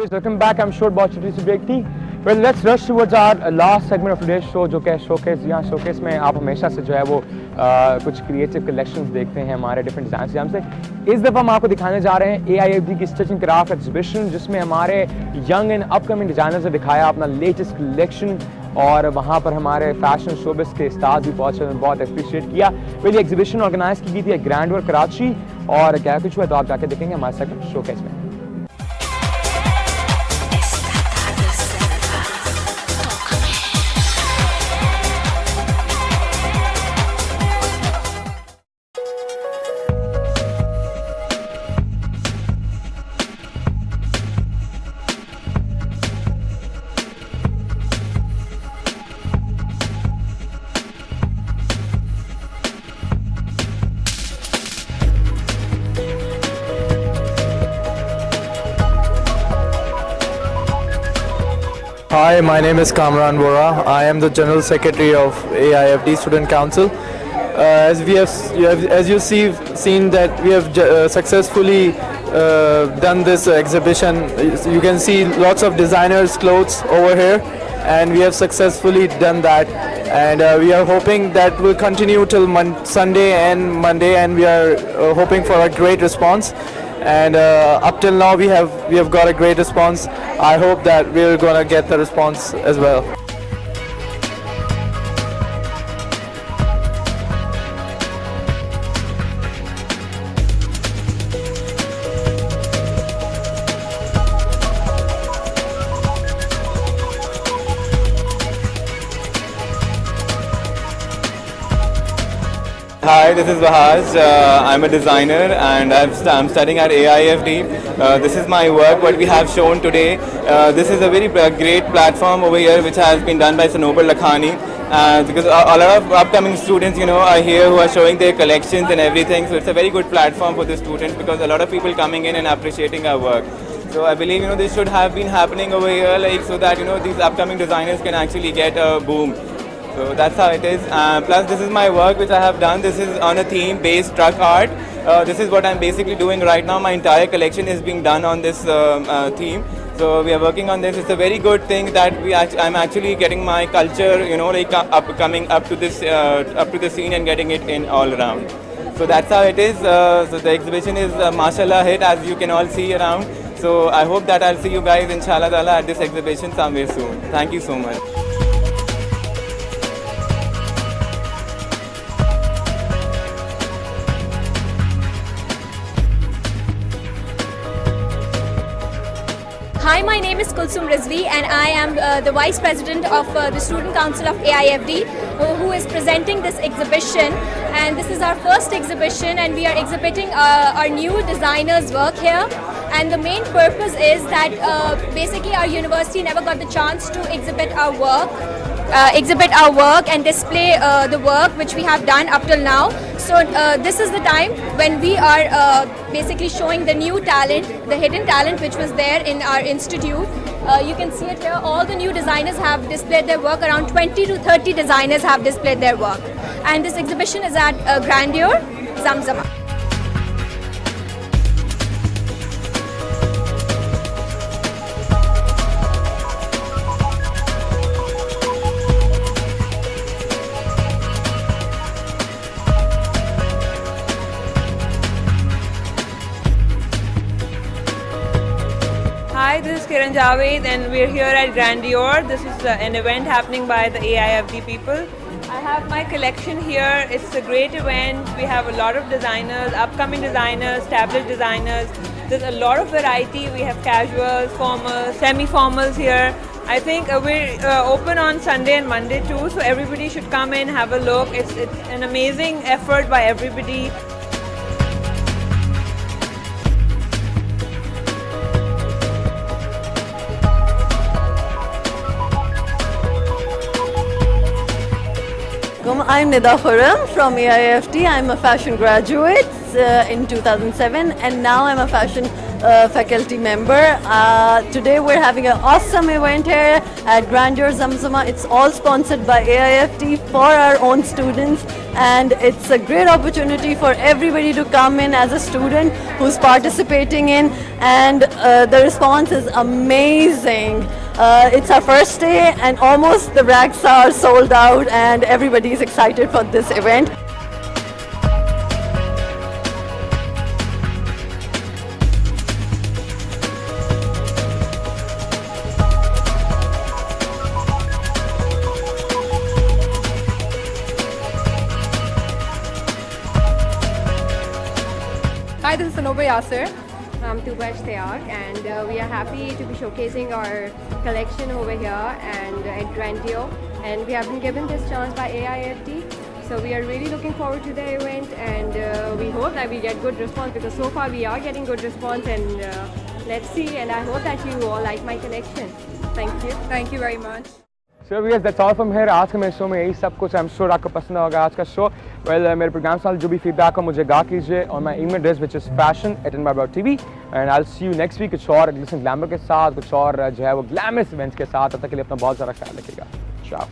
viewers, welcome back. I'm short about छोटी सी break थी. Well, let's rush towards our last segment of today's show, जो कि showcase. यहाँ showcase में आप हमेशा से जो है वो कुछ creative collections देखते हैं हमारे different designs के नाम से. इस दफ़ा हम आपको दिखाने जा रहे हैं AIFD की Stitch and Craft exhibition, जिसमें हमारे young and upcoming designers ने दिखाया अपना latest collection. और वहाँ पर हमारे फैशन शोबिस के उस्ताद भी पहुँचे, बहुत अप्रिशिएट किया. ये एग्जीबिशन ऑर्गेनाइज की गई थी ग्रैंड वर्ल्ड कराची, और क्या कुछ हुआ तो आप जाके देखेंगे हमारे सेगमेंट शोकेस में. Hi, my name is Kamran Bora. I am the General Secretary of AIFD Student Council. As you seen that we have successfully done this exhibition. You can see lots of designers' clothes over here, and we have successfully done that. And we are hoping that will continue till Sunday and Monday, and we are hoping for a great response. And up till now we have got a great response. I hope that we're gonna get the response as well. Hi, this is Vahaj. I'm a designer and I'm studying at AIFD. This is my work, what we have shown today. This is a very great platform over here which has been done by Sanobar Lakhani. Because a lot of upcoming students, are here who are showing their collections and everything. So it's a very good platform for the students because a lot of people coming in and appreciating our work. So I believe, this should have been happening over here, so that, these upcoming designers can actually get a boom. So that's how it is. Plus this is my work which I have done. This is on a theme based truck art. This is what I'm basically doing right now. My entire collection is being done on this theme. So we are working on this. It's a very good thing that I'm actually getting my culture, coming up to the scene and getting it in all around. So that's how it is. So the exhibition is mashallah hit, as you can all see around. So I hope that I'll see you guys inshallah ta'ala at this exhibition somewhere soon. Thank you so much. Hi, my name is Kulsum Rizvi and I am the Vice President of the Student Council of AIFD, who is presenting this exhibition. And this is our first exhibition and we are exhibiting our new designers' work here. And the main purpose is that basically our university never got the chance to exhibit our work and display the work which we have done up till now. So this is the time when we are basically showing the new talent, the hidden talent which was there in our institute. You can see it here. All the new designers have displayed their work. Around 20 to 30 designers have displayed their work. And this exhibition is at Grandeur, Zamzama. Hi, this is Kiran Javed and we're here at Grandeur. This is an event happening by the AIFD people. I have my collection here. It's a great event. We have a lot of designers, upcoming designers, established designers. There's a lot of variety. We have casuals, formals, semi-formals here. I think we're open on Sunday and Monday too, so everybody should come in, have a look. It's an amazing effort by everybody. I'm Nida Khurram from AIFT. I'm a fashion graduate in 2007 and now I'm a fashion faculty member. Today we're having an awesome event here at Grandeur Zamzama. It's all sponsored by AIFT for our own students, and it's a great opportunity for everybody to come in as a student who's participating in, and the response is amazing. It's our first day and almost the racks are sold out and everybody is excited for this event. Hi, this is Sanoba Yasser. I'm Tuba Ishtiyaq, and we are happy to be showcasing our collection over here and at Grandeur, and we have been given this chance by AIFT, so we are really looking forward to the event, and we hope that we get good response, because so far we are getting good response, and let's see, and I hope that you all like my collection. Thank you. Thank you very much. So viewers, that's all from here. आज के मेरे show में यही सब कुछ. I'm sure आपको पसंद होगा आज का शो. Well, मेरे प्रोग्राम से जो भी फीडबैक हो मुझे गा कीजिए on my email address which is fashion@nbar.tv, and I'll see you next week कुछ और ग्लिसन ग्लैमर के साथ, कुछ और जो है वो ग्लैमरस इवेंट्स के साथ. तब तक के लिए अपना बहुत सारा ख्याल रखिएगा. Ciao.